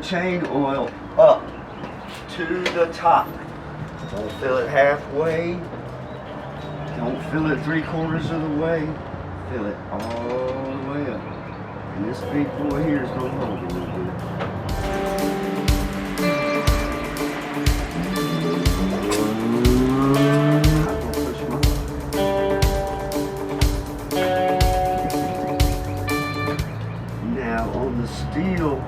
chain oil up to the top. Don't fill it halfway. Don't fill it 3/4 of the way. Fill it all the way up. And this big boy here is going to hold it a little bit. Now on the Stihl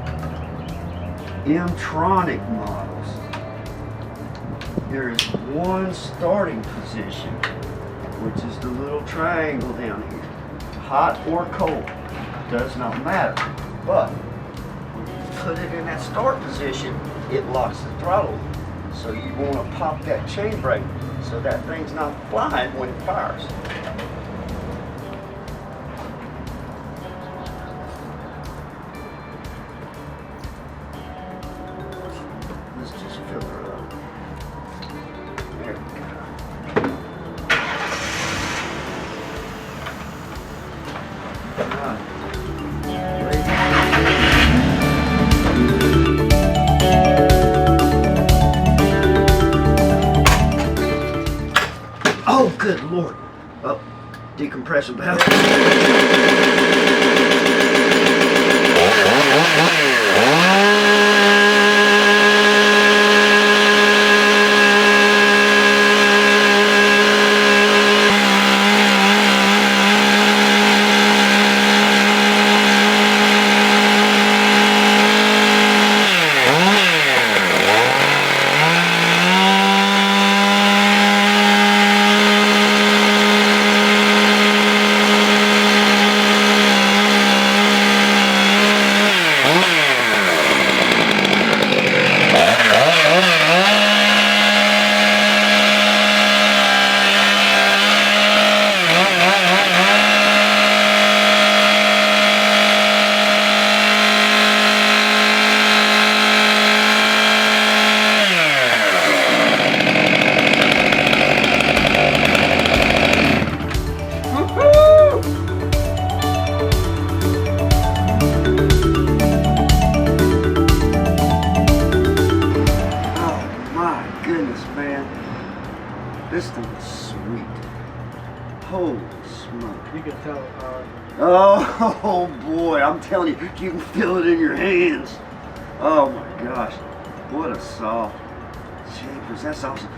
M-tronic models, there is one starting position, which is the little triangle down here. Hot or cold, does not matter. But when you put it in that start position, it locks the throttle. So you want to pop that chain brake so that thing's not flying when it fires. Let's just fill her up. There we go. Oh, good Lord. Oh, decompression valve. This thing is sweet. Holy smoke. You can tell it hard. Oh boy, I'm telling you, you can feel it in your hands. Oh my gosh, what a soft shapers. That's awesome.